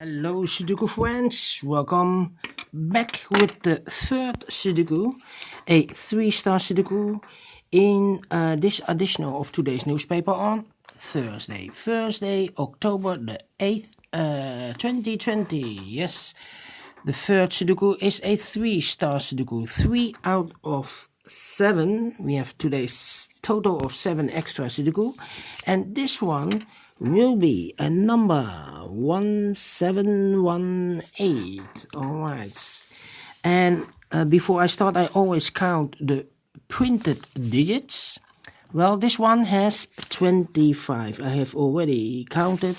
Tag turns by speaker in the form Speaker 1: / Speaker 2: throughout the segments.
Speaker 1: Hello Sudoku friends, welcome back with the third Sudoku, a 3-star Sudoku in this edition of today's newspaper on Thursday, October the 8th, 2020. Yes, the third Sudoku is a 3-star Sudoku, 3 out of 7. We have today's total of 7 extra Sudoku, and this one will be a number 1718. Alright, and before I start, I always count the printed digits. Well, this one has 25. I have already counted,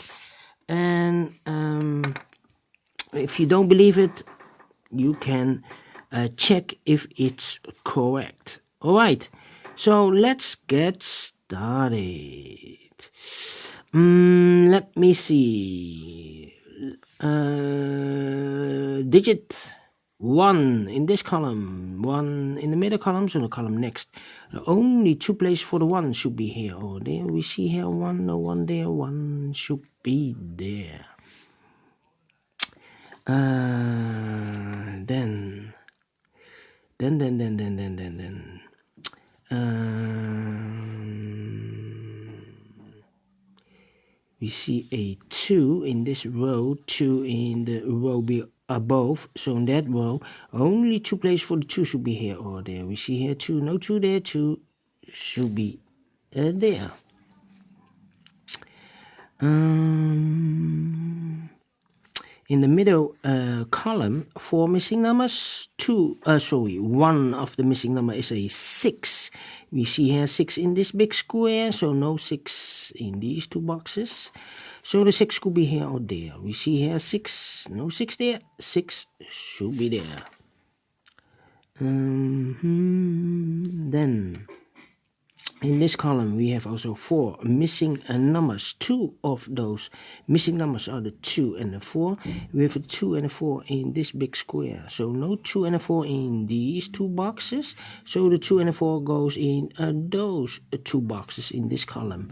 Speaker 1: and if you don't believe it, you can check if it's correct. Alright, so let's get started. Let me see. Digit 1 in this column, 1 in the middle column, so the column next. The only 2 places for the 1 should be here or there. We see here 1, no 1 there, 1 should be there. Then. We see a 2 in this row, 2 in the row above. So in that row, only 2 places for the 2 should be here or there. We see here 2, no 2 there, 2 should be there. In the middle column, 4 missing numbers. 1 of the missing number is a 6. We see here 6 in this big square, so no 6 in these 2 boxes. So the 6 could be here or there. We see here 6, no 6 there, 6 should be there. Then in this column we have also 4 missing numbers. 2 of those missing numbers are the 2 and the 4. We have a 2 and a 4 in this big square, so no 2 and a 4 in these 2 boxes. So the 2 and a 4 goes in those 2 boxes in this column.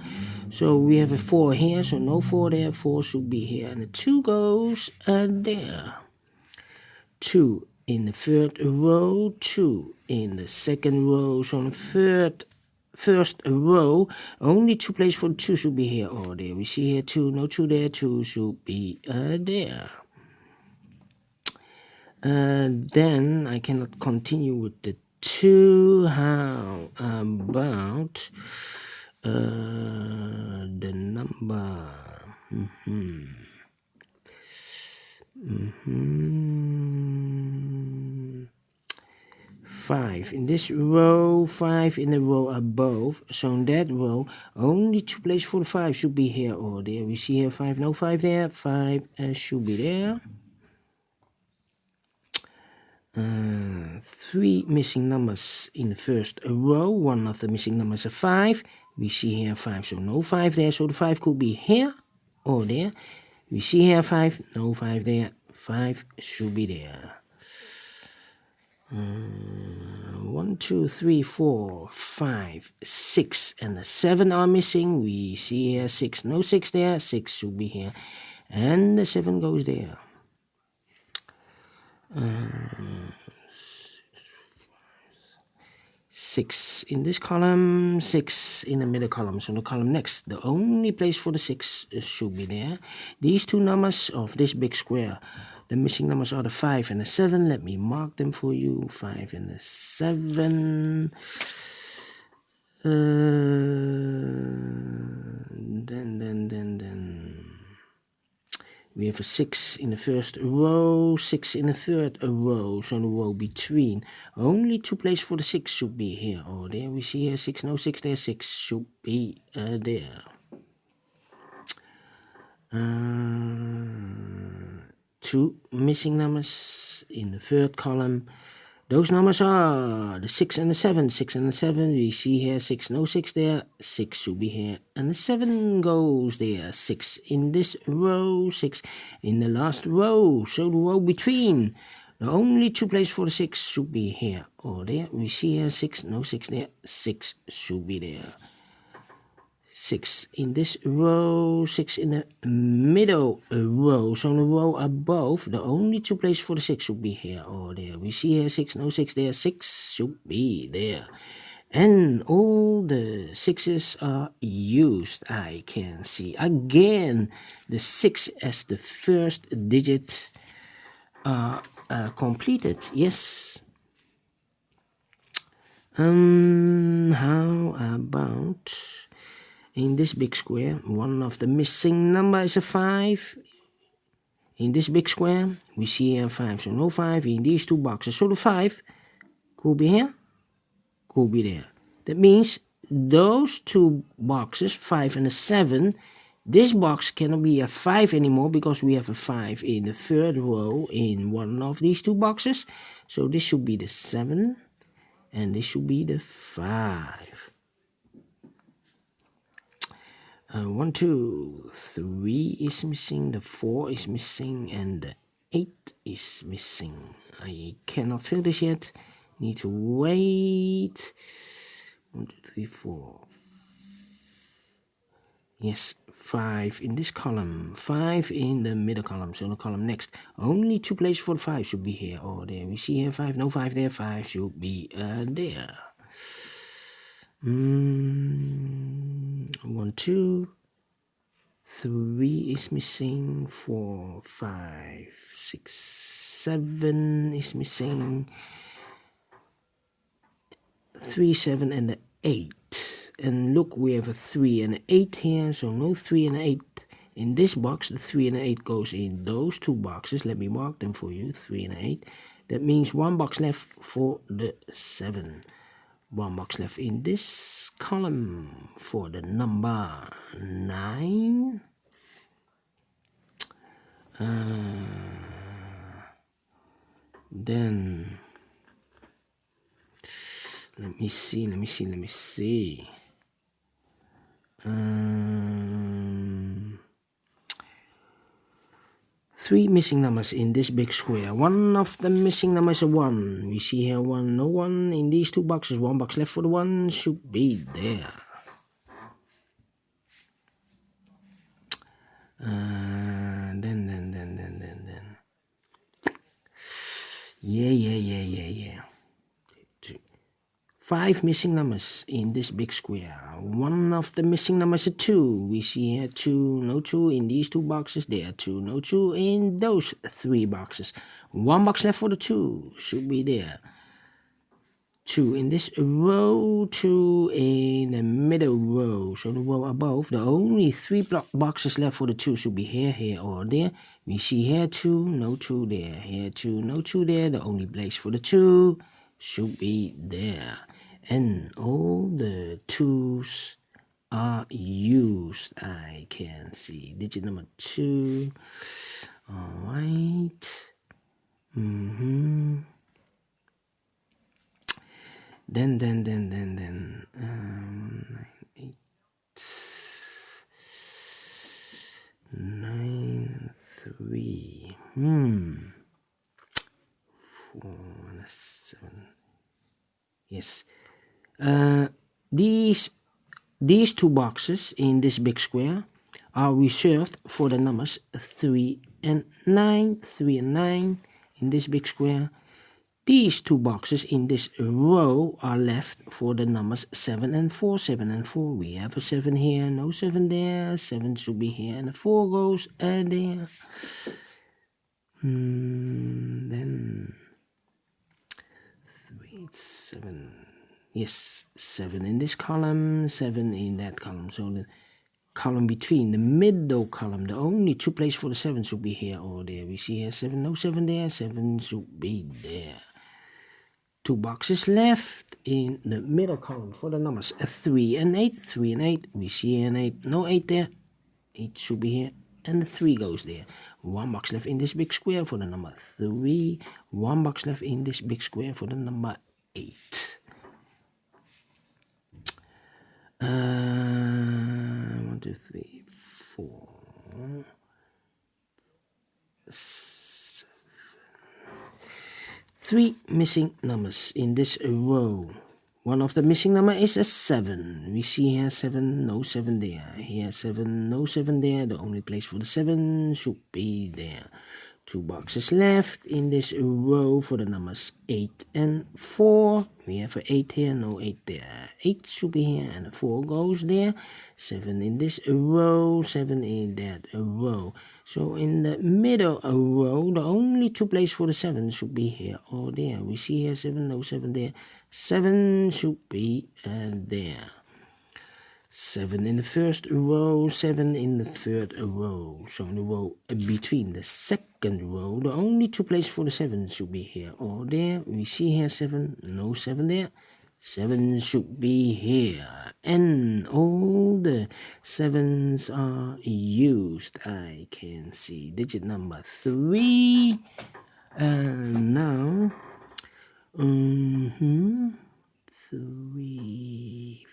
Speaker 1: So we have a 4 here, so no 4 there, 4 should be here, and the 2 goes there. 2 in the third row, 2 in the second row. So in the first row, only 2 places for the 2 should be here or there. We see here 2, no 2 there, 2 should be there. Then I cannot continue with the 2. How about the number? 5 in this row, 5 in the row above. So in that row, only 2 places for the 5 should be here or there. We see here 5, no 5 there, 5 should be there. 3 missing numbers in the first row. 1 of the missing numbers is 5. We see here 5, so no 5 there, so the 5 could be here or there. We see here 5, no 5 there, 5 should be there. 1, 2, 3, 4, 5, 6, and the 7 are missing. We see here 6, no 6 there, 6 should be here, and the 7 goes there. 6 in this column, 6 in the middle column, so the column next, the only place for the 6 should be there. These 2 numbers of this big square, the missing numbers are the 5 and the 7. Let me mark them for you. 5 and the 7. Then we have a 6 in the first row, 6 in the third row, so the row between. Only 2 places for the 6 should be here or there. We see here 6, no 6 there, 6 should be there. 2 missing numbers in the third column. Those numbers are the 6 and the 7. 6 and the 7, we see here 6, no 6 there, 6 should be here, and the 7 goes there. 6 in this row, 6 in the last row, so the row between. The only 2 places for the 6 should be here or there. We see here 6, no 6 there, 6 should be there. 6 in this row, 6 in the middle row. So the row above, the only two places for the 6 should be here or there. We see here 6, no 6 there, 6 should be there. And all the 6s are used. I can see again the 6 as the first digit completed. Yes. How about in this big square, one of the missing number is a 5. In this big square, we see here 5, so no 5 in these two boxes. So the 5 could be here, could be there. That means those two boxes, 5 and a 7, this box cannot be a 5 anymore because we have a 5 in the third row in one of these two boxes. So this should be the 7 and this should be the 5. 1, 2, 3 is missing, the 4 is missing, and the 8 is missing. I cannot fill this yet. Need to wait. 1, 2, 3, 4. Yes, 5 in this column, 5 in the middle column. So the column next, only two places for the 5 should be here or there. We see here 5, no 5 there, 5 should be there. 1, 2, 3 is missing, 4, 5, 6, 7 is missing, 3, 7, and the 8. And look, we have a 3 and an 8 here, so no 3 and an 8 in this box. The 3 and the 8 goes in those two boxes. Let me mark them for you, 3 and 8. That means one box left for the 7. One box left in this column for the number 9. Then let me see. 3 missing numbers in this big square. One of the missing numbers is a 1. We see here 1, no 1 in these two boxes. One box left for the 1 should be there. Then. Yeah. 5 missing numbers in this big square. One of the missing numbers is a 2. We see here 2, no 2 in these two boxes. There 2, no 2 in those 3 boxes. One box left for the 2 should be there. 2 in this row, 2 in the middle row. So the row above, the only 3 boxes left for the 2 should be here, or there. We see here 2, no 2 there. Here 2, no 2 there. The only place for the 2 should be there. And all the 2s are used. I can see digit number 2. All right. Then 9, 3. 4, 7. Yes. These two boxes in this big square are reserved for the numbers 3 and 9. 3 and 9 in this big square. These two boxes in this row are left for the numbers 7 and 4. 7 and 4. We have a 7 here, no 7 there. 7 should be here, and a 4 goes there. Then 3, 7. Yes, 7 in this column, 7 in that column. So the column between, the middle column, the only two places for the 7 should be here or there. We see here 7, no 7 there. 7 should be there. 2 boxes left in the middle column for the numbers 3 and 8. 3 and 8. We see here an 8. No 8 there. 8 should be here. And the 3 goes there. 1 box left in this big square for the number 3. 1 box left in this big square for the number 8. 1, 2, 3, 4. 3 missing numbers in this row. One of the missing number is a 7. We see here 7, no 7 there. Here 7, no 7 there. The only place for the 7 should be there. 2 boxes left in this row for the numbers 8 and 4. We have an 8 here, no 8 there. 8 should be here and a 4 goes there. 7 in this row, 7 in that row. So in the middle row, the only 2 places for the 7 should be here or there. We see here 7, no 7 there. 7 should be there. 7 in the first row, 7 in the third row. So in the row between the second row, the only 2 places for the 7 should be here or there. We see here 7, no 7 there. 7 should be here. And all the 7s are used. I can see digit number 3. And now, 3,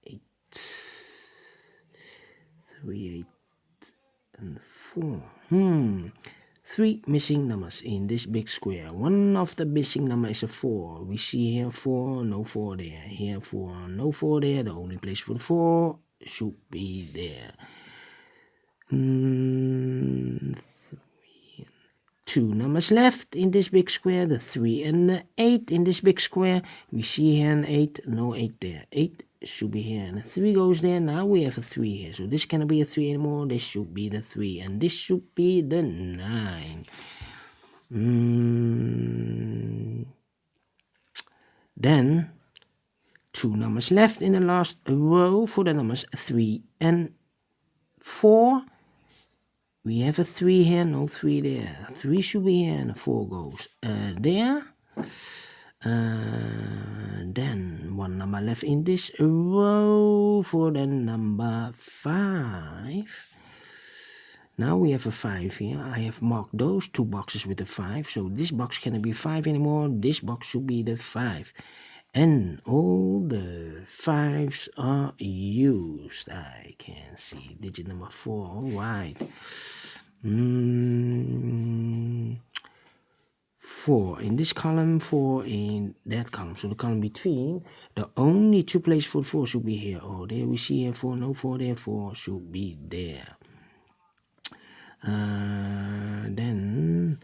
Speaker 1: 8, and 4. 3 missing numbers in this big square. One of the missing numbers is a 4. We see here 4, no 4 there. Here 4, no 4 there. The only place for the 4 should be there. 2 numbers left in this big square, the 3 and the 8 in this big square. We see here an 8, no 8 there. 8 should be here and a 3 goes there. Now we have a 3 here, so this cannot be a 3 anymore. This should be the 3 and this should be the 9. Then 2 numbers left in the last row for the numbers 3 and 4. We have a 3 here, no 3 there. 3 should be here and a 4 goes there. Then 1 number left in this row for the number 5. Now we have a 5 here. I have marked those 2 boxes with a 5. So this box cannot be 5 anymore. This box should be the 5. And all the 5s are used. I can see digit number 4. All right. 4 in this column, 4 in that column. So the column between, the only 2 places for 4 should be here or there. We see here 4, no 4 there. 4 should be there. Then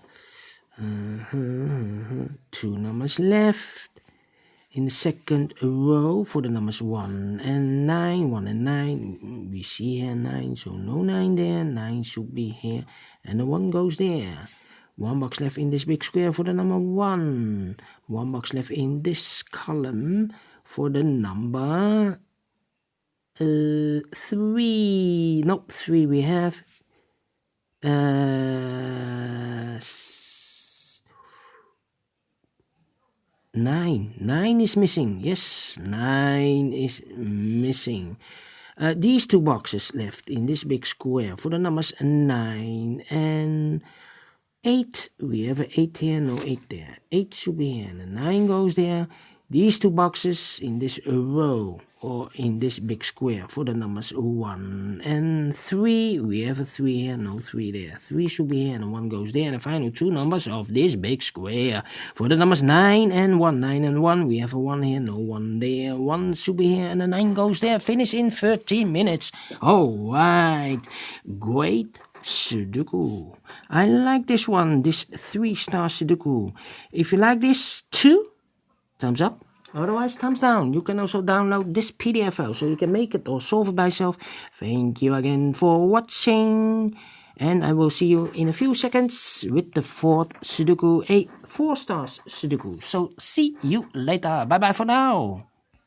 Speaker 1: 2 numbers left in the second row for the numbers 1 and 9. 1 and 9, we see here 9, so no 9 there. 9 should be here and the 1 goes there. 1 box left in this big square for the number 1. 1 box left in this column for the number 3. No, 3 we have. 9. 9 is missing. Yes, 9 is missing. These 2 boxes left in this big square for the numbers 9 and 8. We have an 8 here, no 8 there. 8 should be here and a 9 goes there. These 2 boxes in this row or in this big square for the numbers 1 and 3. We have a 3 here, no 3 there. 3 should be here and a 1 goes there. And the final 2 numbers of this big square for the numbers 9 and 1. 9 and 1. We have a 1 here, no 1 there. 1 should be here and a 9 goes there. Finish in 13 minutes. All right. Great Sudoku. I like this one, this 3 Stars Sudoku. If you like this too, thumbs up. Otherwise, thumbs down. You can also download this PDF file so you can make it or solve it by yourself. Thank you again for watching. And I will see you in a few seconds with the 4th Sudoku, a 4 Stars Sudoku. So see you later. Bye bye for now.